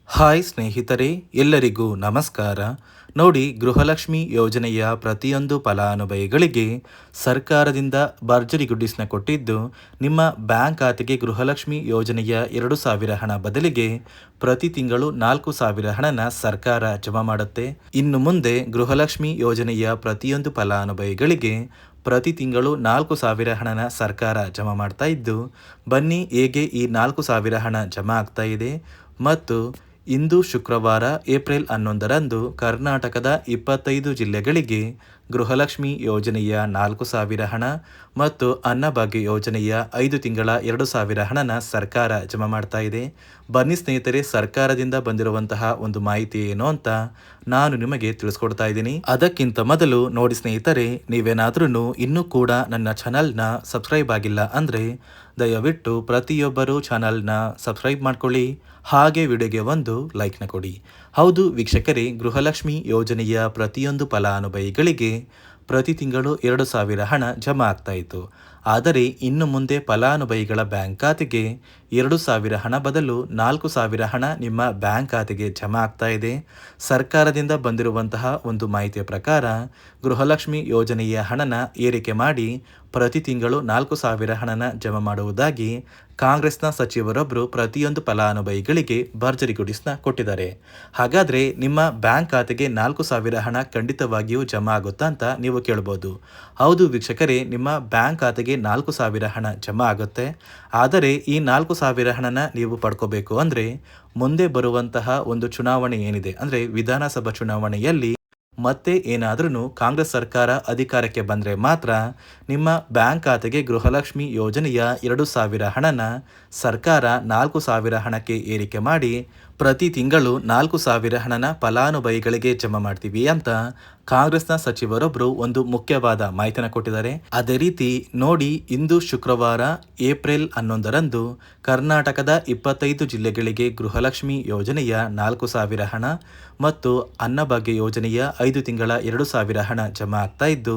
Hi ಸ್ನೇಹಿತರೆ, ಎಲ್ಲರಿಗೂ ನಮಸ್ಕಾರ. ನೋಡಿ, ಗೃಹಲಕ್ಷ್ಮಿ ಯೋಜನೆಯ ಪ್ರತಿಯೊಂದು ಫಲಾನುಭವಿಗಳಿಗೆ ಸರ್ಕಾರದಿಂದ ಭರ್ಜರಿ ಗುಡ್ಡಿಸ್ನ ಕೊಟ್ಟಿದ್ದು, ನಿಮ್ಮ ಬ್ಯಾಂಕ್ ಖಾತೆಗೆ ಗೃಹಲಕ್ಷ್ಮಿ ಯೋಜನೆಯ 2,000 ಹಣ ಬದಲಿಗೆ ಪ್ರತಿ ತಿಂಗಳು 4,000 ಹಣನ ಸರ್ಕಾರ ಜಮಾ ಮಾಡುತ್ತೆ. ಇನ್ನು ಮುಂದೆ ಗೃಹಲಕ್ಷ್ಮಿ ಯೋಜನೆಯ ಪ್ರತಿಯೊಂದು ಫಲಾನುಭವಿಗಳಿಗೆ ಪ್ರತಿ ತಿಂಗಳು 4,000 ಹಣನ ಸರ್ಕಾರ ಜಮಾ ಮಾಡ್ತಾ ಇದ್ದು, ಬನ್ನಿ ಹೇಗೆ ಈ 4,000 ಹಣ ಜಮಾ ಆಗ್ತಾ ಇದೆ ಮತ್ತು ಇಂದು ಶುಕ್ರವಾರ ಏಪ್ರಿಲ್ 11ರಂದು ಕರ್ನಾಟಕದ 25 ಜಿಲ್ಲೆಗಳಿಗೆ ಗೃಹಲಕ್ಷ್ಮಿ ಯೋಜನೆಯ 4,000 ಹಣ ಮತ್ತು ಅನ್ನಭಾಗ್ಯ ಯೋಜನೆಯ 5 ತಿಂಗಳ 2,000 ಹಣನ ಸರ್ಕಾರ ಜಮಾ ಮಾಡ್ತಾ ಇದೆ. ಬನ್ನಿ ಸ್ನೇಹಿತರೆ, ಸರ್ಕಾರದಿಂದ ಬಂದಿರುವಂತಹ ಒಂದು ಮಾಹಿತಿ ಏನು ಅಂತ ನಾನು ನಿಮಗೆ ತಿಳಿಸ್ಕೊಡ್ತಾ ಇದ್ದೀನಿ. ಅದಕ್ಕಿಂತ ಮೊದಲು ನೋಡಿ ಸ್ನೇಹಿತರೆ, ನೀವೇನಾದ್ರೂ ಇನ್ನೂ ಕೂಡ ನನ್ನ ಚಾನಲ್ನ ಸಬ್ಸ್ಕ್ರೈಬ್ ಆಗಿಲ್ಲ ಅಂದರೆ ದಯವಿಟ್ಟು ಪ್ರತಿಯೊಬ್ಬರು ಚಾನಲ್ನ ಸಬ್ಸ್ಕ್ರೈಬ್ ಮಾಡ್ಕೊಳ್ಳಿ, ಹಾಗೆ ವಿಡಿಯೋಗೆ ಒಂದು ಲೈಕ್ನ ಕೊಡಿ. ಹೌದು ವೀಕ್ಷಕರೇ, ಗೃಹಲಕ್ಷ್ಮಿ ಯೋಜನೆಯ ಪ್ರತಿಯೊಂದು ಫಲಾನುಭವಿಗಳಿಗೆ ಪ್ರತಿ ತಿಂಗಳು 2,000 ಹಣ ಜಮಾ ಆಗ್ತಾ ಇತ್ತು. ಆದರೆ ಇನ್ನು ಮುಂದೆ ಫಲಾನುಭವಿಗಳ ಬ್ಯಾಂಕ್ ಖಾತೆಗೆ 2,000 ಹಣ ಬದಲು 4,000 ಹಣ ನಿಮ್ಮ ಬ್ಯಾಂಕ್ ಖಾತೆಗೆ ಜಮಾ ಆಗ್ತಾ ಇದೆ. ಸರ್ಕಾರದಿಂದ ಬಂದಿರುವಂತಹ ಒಂದು ಮಾಹಿತಿಯ ಪ್ರಕಾರ ಗೃಹಲಕ್ಷ್ಮಿ ಯೋಜನೆಯ ಹಣನ ಏರಿಕೆ ಮಾಡಿ ಪ್ರತಿ ತಿಂಗಳು 4,000 ಹಣನ ಜಮಾ ಮಾಡುವುದಾಗಿ ಕಾಂಗ್ರೆಸ್ನ ಸಚಿವರೊಬ್ಬರು ಪ್ರತಿಯೊಂದು ಫಲಾನುಭವಿಗಳಿಗೆ ಭರ್ಜರಿ ಗುಡಿಸ್ನ ಕೊಟ್ಟಿದ್ದಾರೆ. ಹಾಗಾದರೆ ನಿಮ್ಮ ಬ್ಯಾಂಕ್ ಖಾತೆಗೆ 4,000 ಹಣ ಖಂಡಿತವಾಗಿಯೂ ಜಮಾ ಆಗುತ್ತಾ ಅಂತ ನೀವು ಕೇಳ್ಬೋದು. ಹೌದು ವೀಕ್ಷಕರೇ, ನಿಮ್ಮ ಬ್ಯಾಂಕ್ ಖಾತೆಗೆ 4,000 ಹಣ ಜಮಾ ಆಗುತ್ತೆ. ಆದರೆ ಈ 4,000 ಹಣನ ನೀವು ಪಡ್ಕೋಬೇಕು ಅಂದರೆ ಮುಂದೆ ಬರುವಂತಹ ಒಂದು ಚುನಾವಣೆ ಏನಿದೆ ಅಂದರೆ ವಿಧಾನಸಭಾ ಚುನಾವಣೆಯಲ್ಲಿ ಮತ್ತೆ ಏನಾದ್ರೂ ಕಾಂಗ್ರೆಸ್ ಸರ್ಕಾರ ಅಧಿಕಾರಕ್ಕೆ ಬಂದರೆ ಮಾತ್ರ ನಿಮ್ಮ ಬ್ಯಾಂಕ್ ಖಾತೆಗೆ ಗೃಹಲಕ್ಷ್ಮಿ ಯೋಜನೆಯ 2,000 ಹಣನ ಸರ್ಕಾರ 4,000 ಹಣಕ್ಕೆ ಏರಿಕೆ ಮಾಡಿ ಪ್ರತಿ ತಿಂಗಳು 4,000 ಹಣನ ಫಲಾನುಭವಿಗಳಿಗೆ ಜಮಾ ಮಾಡ್ತೀವಿ ಅಂತ ಕಾಂಗ್ರೆಸ್ನ ಸಚಿವರೊಬ್ಬರು ಒಂದು ಮುಖ್ಯವಾದ ಮಾಹಿತಿನ ಕೊಟ್ಟಿದ್ದಾರೆ. ಅದೇ ರೀತಿ ನೋಡಿ, ಇಂದು ಶುಕ್ರವಾರ ಏಪ್ರಿಲ್ 11ರಂದು ಕರ್ನಾಟಕದ 25 ಜಿಲ್ಲೆಗಳಿಗೆ ಗೃಹಲಕ್ಷ್ಮಿ ಯೋಜನೆಯ 4,000 ಹಣ ಮತ್ತು ಅನ್ನಭಾಗ್ಯ ಯೋಜನೆಯ 5 ತಿಂಗಳ 2,000 ಹಣ ಜಮಾ ಆಗ್ತಾ ಇದ್ದು,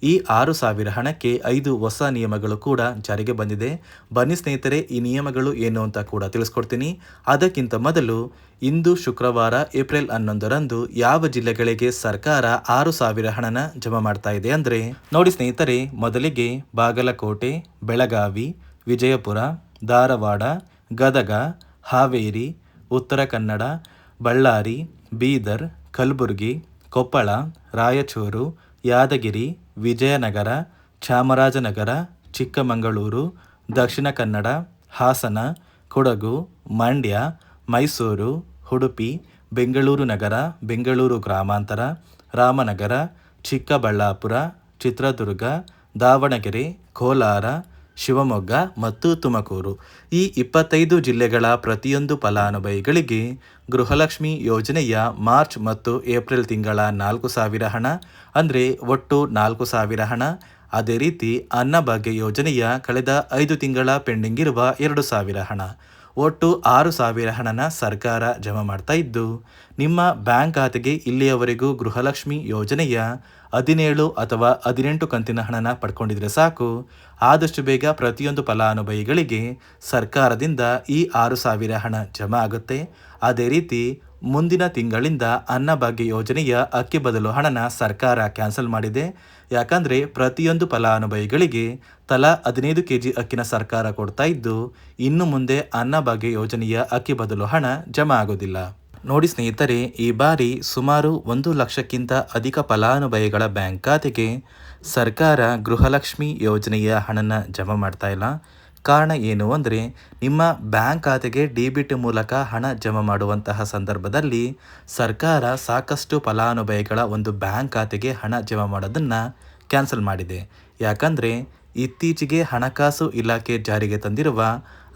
ಈ 6,000 ಹಣಕ್ಕೆ 5 ಹೊಸ ನಿಯಮಗಳು ಕೂಡ ಜಾರಿಗೆ ಬಂದಿದೆ. ಬನ್ನಿ ಸ್ನೇಹಿತರೆ, ಈ ನಿಯಮಗಳು ಏನು ಅಂತ ಕೂಡ ತಿಳಿಸ್ಕೊಡ್ತೀನಿ. ಅದಕ್ಕಿಂತ ಮೊದಲು ಇಂದು ಶುಕ್ರವಾರ ಏಪ್ರಿಲ್ 11ರಂದು ಯಾವ ಜಿಲ್ಲೆಗಳಿಗೆ ಸರ್ಕಾರ 6,000 ಹಣನ ಜಮಾ ಮಾಡ್ತಾ ಇದೆ ಅಂದರೆ ನೋಡಿ ಸ್ನೇಹಿತರೆ, ಮೊದಲಿಗೆ ಬಾಗಲಕೋಟೆ, ಬೆಳಗಾವಿ, ವಿಜಯಪುರ, ಧಾರವಾಡ, ಗದಗ, ಹಾವೇರಿ, ಉತ್ತರ ಕನ್ನಡ, ಬಳ್ಳಾರಿ, ಬೀದರ್, ಕಲಬುರಗಿ, ಕೊಪ್ಪಳ, ರಾಯಚೂರು, ಯಾದಗಿರಿ, ವಿಜಯನಗರ, ಚಾಮರಾಜನಗರ, ಚಿಕ್ಕಮಗಳೂರು, ದಕ್ಷಿಣ ಕನ್ನಡ, ಹಾಸನ, ಕೊಡಗು, ಮಂಡ್ಯ, ಮೈಸೂರು, ಉಡುಪಿ, ಬೆಂಗಳೂರು ನಗರ, ಬೆಂಗಳೂರು ಗ್ರಾಮಾಂತರ, ರಾಮನಗರ, ಚಿಕ್ಕಬಳ್ಳಾಪುರ, ಚಿತ್ರದುರ್ಗ, ದಾವಣಗೆರೆ, ಕೋಲಾರ, ಶಿವಮೊಗ್ಗ ಮತ್ತು ತುಮಕೂರು, ಈ 25 ಜಿಲ್ಲೆಗಳ ಪ್ರತಿಯೊಂದು ಫಲಾನುಭವಿಗಳಿಗೆ ಗೃಹಲಕ್ಷ್ಮಿ ಯೋಜನೆಯ ಮಾರ್ಚ್ ಮತ್ತು ಏಪ್ರಿಲ್ ತಿಂಗಳ 4,000 ಹಣ ಅಂದರೆ ಒಟ್ಟು 4,000 ಹಣ. ಅದೇ ರೀತಿ ಅನ್ನಭಾಗ್ಯ ಯೋಜನೆಯ ಕಳೆದ 5 ತಿಂಗಳ ಪೆಂಡಿಂಗ್ ಇರುವ 2,000 ಹಣ, ಒಟ್ಟು 6,000 ಹಣನ ಸರ್ಕಾರ ಜಮಾ ಮಾಡ್ತಾ ಇದ್ದು, ನಿಮ್ಮ ಬ್ಯಾಂಕ್ ಖಾತೆಗೆ ಇಲ್ಲಿಯವರೆಗೂ ಗೃಹಲಕ್ಷ್ಮಿ ಯೋಜನೆಯ 17 ಅಥವಾ 18 ಕಂತಿನ ಹಣನ ಪಡ್ಕೊಂಡಿದ್ರೆ ಸಾಕು. ಆದಷ್ಟು ಬೇಗ ಪ್ರತಿಯೊಂದು ಫಲಾನುಭವಿಗಳಿಗೆ ಸರ್ಕಾರದಿಂದ ಈ 6,000 ಹಣ ಜಮಾ ಆಗುತ್ತೆ. ಅದೇ ರೀತಿ ಮುಂದಿನ ತಿಂಗಳಿಂದ ಅನ್ನಭಾಗ್ಯ ಯೋಜನೆಯ ಅಕ್ಕಿ ಬದಲು ಹಣನ ಸರ್ಕಾರ ಕ್ಯಾನ್ಸಲ್ ಮಾಡಿದೆ. ಯಾಕಂದರೆ ಪ್ರತಿಯೊಂದು ಫಲಾನುಭವಿಗಳಿಗೆ ತಲಾ 15 ಕೆಜಿ ಅಕ್ಕಿನ ಸರ್ಕಾರ ಕೊಡ್ತಾ ಇದ್ದು, ಇನ್ನು ಮುಂದೆ ಅನ್ನಭಾಗ್ಯ ಯೋಜನೆಯ ಅಕ್ಕಿ ಬದಲು ಹಣ ಜಮಾ ಆಗೋದಿಲ್ಲ. ನೋಡಿ ಸ್ನೇಹಿತರೆ, ಈ ಬಾರಿ ಸುಮಾರು 1 ಲಕ್ಷಕ್ಕಿಂತ ಅಧಿಕ ಫಲಾನುಭವಿಗಳ ಬ್ಯಾಂಕ್ ಖಾತೆಗೆ ಸರ್ಕಾರ ಗೃಹಲಕ್ಷ್ಮಿ ಯೋಜನೆಯ ಹಣನ ಜಮಾ ಮಾಡ್ತಾ ಇಲ್ಲ. ಕಾರಣ ಏನು ಅಂದರೆ, ನಿಮ್ಮ ಬ್ಯಾಂಕ್ ಖಾತೆಗೆ ಡೆಬಿಟ್ ಮೂಲಕ ಹಣ ಜಮಾ ಮಾಡುವಂತಹ ಸಂದರ್ಭದಲ್ಲಿ ಸರ್ಕಾರ ಸಾಕಷ್ಟು ಫಲಾನುಭವಿಗಳ ಒಂದು ಬ್ಯಾಂಕ್ ಖಾತೆಗೆ ಹಣ ಜಮಾ ಮಾಡೋದನ್ನು ಕ್ಯಾನ್ಸಲ್ ಮಾಡಿದೆ. ಯಾಕಂದರೆ ಇತ್ತೀಚೆಗೆ ಹಣಕಾಸು ಇಲಾಖೆ ಜಾರಿಗೆ ತಂದಿರುವ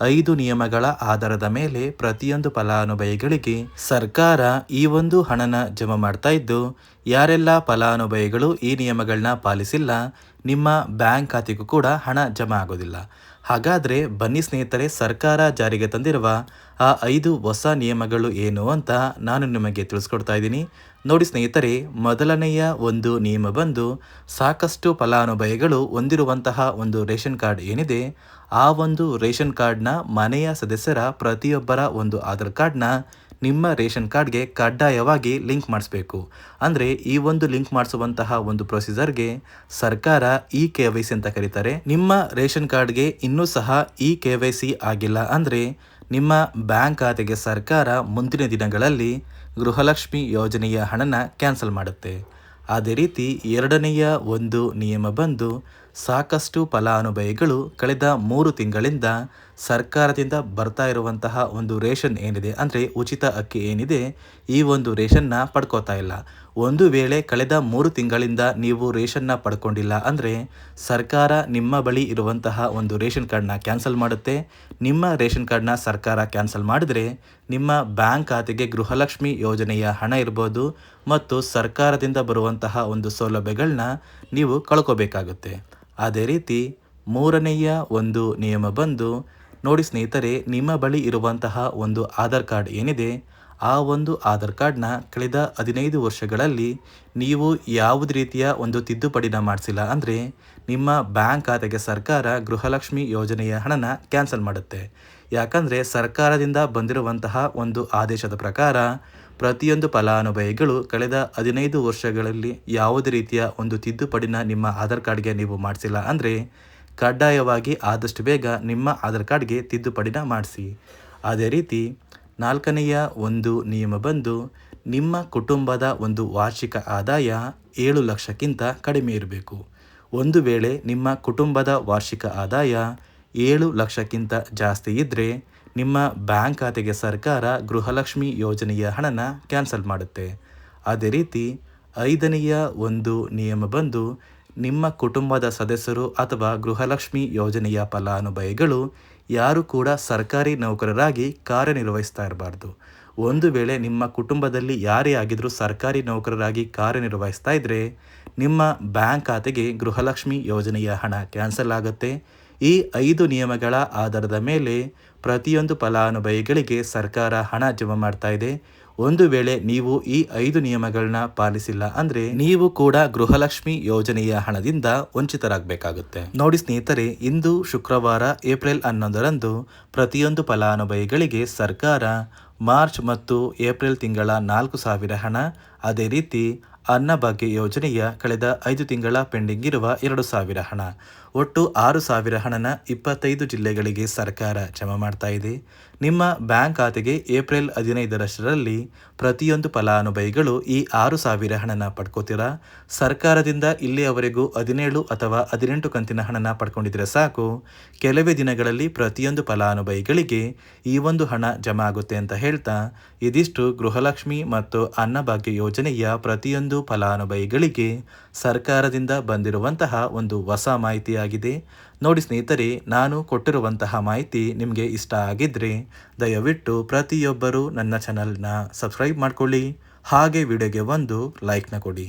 5 ನಿಯಮಗಳ ಆಧಾರದ ಮೇಲೆ ಪ್ರತಿಯೊಂದು ಫಲಾನುಭವಿಗಳಿಗೆ ಸರ್ಕಾರ ಈ ಒಂದು ಹಣನ ಜಮಾ ಮಾಡ್ತಾ ಇದ್ದು, ಯಾರೆಲ್ಲ ಫಲಾನುಭವಿಗಳು ಈ ನಿಯಮಗಳನ್ನ ಪಾಲಿಸಿಲ್ಲ ನಿಮ್ಮ ಬ್ಯಾಂಕ್ ಖಾತೆಗೂ ಕೂಡ ಹಣ ಜಮಾ ಆಗೋದಿಲ್ಲ. ಹಾಗಾದರೆ ಬನ್ನಿ ಸ್ನೇಹಿತರೆ, ಸರ್ಕಾರ ಜಾರಿಗೆ ತಂದಿರುವ ಆ 5 ಹೊಸ ನಿಯಮಗಳು ಏನು ಅಂತ ನಾನು ನಿಮಗೆ ತಿಳಿಸ್ಕೊಡ್ತಾ ಇದ್ದೀನಿ. ನೋಡಿ ಸ್ನೇಹಿತರೆ, ಮೊದಲನೆಯ ಒಂದು ನಿಯಮ ಬಂದು, ಸಾಕಷ್ಟು ಫಲಾನುಭವಿಗಳು ಹೊಂದಿರುವಂತಹ ಒಂದು ರೇಷನ್ ಕಾರ್ಡ್ ಏನಿದೆ, ಆ ಒಂದು ರೇಷನ್ ಕಾರ್ಡ್ನ ಮನೆಯ ಸದಸ್ಯರ ಪ್ರತಿಯೊಬ್ಬರ ಒಂದು ಆಧಾರ್ ಕಾರ್ಡ್ನ ನಿಮ್ಮ ರೇಷನ್ ಕಾರ್ಡ್ಗೆ ಕಡ್ಡಾಯವಾಗಿ ಲಿಂಕ್ ಮಾಡಿಸ್ಬೇಕು. ಅಂದರೆ ಈ ಒಂದು ಲಿಂಕ್ ಮಾಡಿಸುವಂತಹ ಒಂದು ಪ್ರೊಸೀಜರ್ಗೆ ಸರ್ಕಾರ KYC ಅಂತ ಕರೀತಾರೆ. ನಿಮ್ಮ ರೇಷನ್ ಕಾರ್ಡ್ಗೆ ಇನ್ನೂ ಸಹ KYC ಆಗಿಲ್ಲ ಅಂದರೆ ನಿಮ್ಮ ಬ್ಯಾಂಕ್ ಖಾತೆಗೆ ಸರ್ಕಾರ ಮುಂದಿನ ದಿನಗಳಲ್ಲಿ ಗೃಹಲಕ್ಷ್ಮಿ ಯೋಜನೆಯ ಹಣನ ಕ್ಯಾನ್ಸಲ್ ಮಾಡುತ್ತೆ. ಅದೇ ರೀತಿ ಎರಡನೆಯ ಒಂದು ನಿಯಮ ಬಂದು, ಸಾಕಷ್ಟು ಫಲಾನುಭವಿಗಳು ಕಳೆದ 3 ತಿಂಗಳಿಂದ ಸರ್ಕಾರದಿಂದ ಬರ್ತಾ ಇರುವಂತಹ ಒಂದು ರೇಷನ್ ಏನಿದೆ, ಅಂದರೆ ಉಚಿತ ಅಕ್ಕಿ ಏನಿದೆ, ಈ ಒಂದು ರೇಷನ್ನ ಪಡ್ಕೋತಾ ಇಲ್ಲ. ಒಂದು ವೇಳೆ ಕಳೆದ 3 ತಿಂಗಳಿಂದ ನೀವು ರೇಷನ್ನ ಪಡ್ಕೊಂಡಿಲ್ಲ ಅಂದರೆ ಸರ್ಕಾರ ನಿಮ್ಮ ಬಳಿ ಇರುವಂತಹ ಒಂದು ರೇಷನ್ ಕಾರ್ಡ್ನ ಕ್ಯಾನ್ಸಲ್ ಮಾಡುತ್ತೆ. ನಿಮ್ಮ ರೇಷನ್ ಕಾರ್ಡ್ನ ಸರ್ಕಾರ ಕ್ಯಾನ್ಸಲ್ ಮಾಡಿದ್ರೆ ನಿಮ್ಮ ಬ್ಯಾಂಕ್ ಖಾತೆಗೆ ಗೃಹಲಕ್ಷ್ಮಿ ಯೋಜನೆಯ ಹಣ ಇರ್ಬೋದು ಮತ್ತು ಸರ್ಕಾರದಿಂದ ಬರುವಂತಹ ಒಂದು ಸೌಲಭ್ಯಗಳನ್ನ ನೀವು ಕಳ್ಕೋಬೇಕಾಗುತ್ತೆ. ಅದೇ ರೀತಿ ಮೂರನೆಯ ಒಂದು ನಿಯಮ ಬಂದು, ನೋಡಿ ಸ್ನೇಹಿತರೆ, ನಿಮ್ಮ ಬಳಿ ಇರುವಂತಹ ಒಂದು ಆಧಾರ್ ಕಾರ್ಡ್ ಏನಿದೆ, ಆ ಒಂದು ಆಧಾರ್ ಕಾರ್ಡ್ನ ಕಳೆದ 15 ವರ್ಷಗಳಲ್ಲಿ ನೀವು ಯಾವುದೇ ರೀತಿಯ ಒಂದು ತಿದ್ದುಪಡಿನ ಮಾಡಿಸಿಲ್ಲ ಅಂದರೆ ನಿಮ್ಮ ಬ್ಯಾಂಕ್ ಖಾತೆಗೆ ಸರ್ಕಾರ ಗೃಹಲಕ್ಷ್ಮಿ ಯೋಜನೆಯ ಹಣನ ಕ್ಯಾನ್ಸಲ್ ಮಾಡುತ್ತೆ. ಯಾಕಂದರೆ ಸರ್ಕಾರದಿಂದ ಬಂದಿರುವಂತಹ ಒಂದು ಆದೇಶದ ಪ್ರಕಾರ ಪ್ರತಿಯೊಂದು ಫಲಾನುಭವಿಗಳು ಕಳೆದ 15 ವರ್ಷಗಳಲ್ಲಿ ಯಾವುದೇ ರೀತಿಯ ಒಂದು ತಿದ್ದುಪಡಿನ ನಿಮ್ಮ ಆಧಾರ್ ಕಾರ್ಡ್ಗೆ ನೀವು ಮಾಡಿಸಿಲ್ಲ ಅಂದರೆ ಕಡ್ಡಾಯವಾಗಿ ಆದಷ್ಟು ಬೇಗ ನಿಮ್ಮ ಆಧಾರ್ ಕಾರ್ಡ್ಗೆ ತಿದ್ದುಪಡಿನ ಮಾಡಿಸಿ. ಅದೇ ರೀತಿ ನಾಲ್ಕನೆಯ ಒಂದು ನಿಯಮ ಬಂದು, ನಿಮ್ಮ ಕುಟುಂಬದ ಒಂದು ವಾರ್ಷಿಕ ಆದಾಯ 7 ಲಕ್ಷಕ್ಕಿಂತ ಕಡಿಮೆ ಇರಬೇಕು. ಒಂದು ವೇಳೆ ನಿಮ್ಮ ಕುಟುಂಬದ ವಾರ್ಷಿಕ ಆದಾಯ 7 ಲಕ್ಷಕ್ಕಿಂತ ಜಾಸ್ತಿ ಇದ್ದರೆ ನಿಮ್ಮ ಬ್ಯಾಂಕ್ ಖಾತೆಗೆ ಸರ್ಕಾರ ಗೃಹಲಕ್ಷ್ಮಿ ಯೋಜನೆಯ ಹಣನ ಕ್ಯಾನ್ಸಲ್ ಮಾಡುತ್ತೆ. ಅದೇ ರೀತಿ ಐದನೆಯ ಒಂದು ನಿಯಮ ಬಂದು, ನಿಮ್ಮ ಕುಟುಂಬದ ಸದಸ್ಯರು ಅಥವಾ ಗೃಹಲಕ್ಷ್ಮಿ ಯೋಜನೆಯ ಫಲಾನುಭವಿಗಳು ಯಾರು ಕೂಡ ಸರ್ಕಾರಿ ನೌಕರರಾಗಿ ಕಾರ್ಯನಿರ್ವಹಿಸ್ತಾ ಇರಬಾರ್ದು. ಒಂದು ವೇಳೆ ನಿಮ್ಮ ಕುಟುಂಬದಲ್ಲಿ ಯಾರೇ ಆಗಿದ್ರೂ ಸರ್ಕಾರಿ ನೌಕರರಾಗಿ ಕಾರ್ಯನಿರ್ವಹಿಸ್ತಾ ಇದ್ದರೆ ನಿಮ್ಮ ಬ್ಯಾಂಕ್ ಖಾತೆಗೆ ಗೃಹಲಕ್ಷ್ಮಿ ಯೋಜನೆಯ ಹಣ ಕ್ಯಾನ್ಸಲ್ ಆಗುತ್ತೆ. ಈ 5 ನಿಯಮಗಳ ಆಧಾರದ ಮೇಲೆ ಪ್ರತಿಯೊಂದು ಫಲಾನುಭವಿಗಳಿಗೆ ಸರ್ಕಾರ ಹಣ ಜಮಾ ಮಾಡ್ತಾ ಇದೆ. ಒಂದು ವೇಳೆ ನೀವು ಈ 5 ನಿಯಮಗಳನ್ನ ಪಾಲಿಸಿಲ್ಲ ಅಂದರೆ ನೀವು ಕೂಡ ಗೃಹಲಕ್ಷ್ಮಿ ಯೋಜನೆಯ ಹಣದಿಂದ ವಂಚಿತರಾಗಬೇಕಾಗುತ್ತೆ. ನೋಡಿ ಸ್ನೇಹಿತರೆ, ಇಂದು ಶುಕ್ರವಾರ ಏಪ್ರಿಲ್ 11ರಂದು ಪ್ರತಿಯೊಂದು ಫಲಾನುಭವಿಗಳಿಗೆ ಸರ್ಕಾರ ಮಾರ್ಚ್ ಮತ್ತು ಏಪ್ರಿಲ್ ತಿಂಗಳ 4,000 ಹಣ, ಅದೇ ರೀತಿ ಅನ್ನಭಾಗ್ಯ ಯೋಜನೆಯ ಕಳೆದ 5 ತಿಂಗಳ ಪೆಂಡಿಂಗ್ ಇರುವ 2,000 ಹಣ, ಒಟ್ಟು 6,000 ಹಣನ 25 ಜಿಲ್ಲೆಗಳಿಗೆ ಸರ್ಕಾರ ಜಮಾ ಮಾಡ್ತಾ ಇದೆ. ನಿಮ್ಮ ಬ್ಯಾಂಕ್ ಖಾತೆಗೆ ಏಪ್ರಿಲ್ 15ರಷ್ಟರಲ್ಲಿ ಪ್ರತಿಯೊಂದು ಫಲಾನುಭವಿಗಳು ಈ 6,000 ಹಣನ ಪಡ್ಕೋತೀರಾ. ಸರ್ಕಾರದಿಂದ ಇಲ್ಲಿಯವರೆಗೂ 17 ಅಥವಾ 18 ಕಂತಿನ ಹಣನ ಪಡ್ಕೊಂಡಿದ್ರೆ ಸಾಕು, ಕೆಲವೇ ದಿನಗಳಲ್ಲಿ ಪ್ರತಿಯೊಂದು ಫಲಾನುಭವಿಗಳಿಗೆ ಈ ಒಂದು ಹಣ ಜಮಾ ಆಗುತ್ತೆ ಅಂತ ಹೇಳ್ತಾ, ಇದಿಷ್ಟು ಗೃಹಲಕ್ಷ್ಮಿ ಮತ್ತು ಅನ್ನಭಾಗ್ಯ ಯೋಜನೆಯ ಪ್ರತಿಯೊಂದು ಫಲಾನುಭವಿಗಳಿಗೆ ಸರ್ಕಾರದಿಂದ ಬಂದಿರುವಂತಹ ಒಂದು ಹೊಸ ಮಾಹಿತಿಯಾಗಿದೆ. ನೋಡಿ ಸ್ನೇಹಿತರೆ, ನಾನು ಕೊಟ್ಟಿರುವಂತಹ ಮಾಹಿತಿ ನಿಮಗೆ ಇಷ್ಟ ಆಗಿದ್ದರೆ ದಯವಿಟ್ಟು ಪ್ರತಿಯೊಬ್ಬರು ನನ್ನ ಚಾನಲ್ನ ಸಬ್ಸ್ಕ್ರೈಬ್ ಮಾಡ್ಕೊಳ್ಳಿ, ಹಾಗೆ ವಿಡಿಯೋಗೆ ಒಂದು ಲೈಕ್ನ ಕೊಡಿ.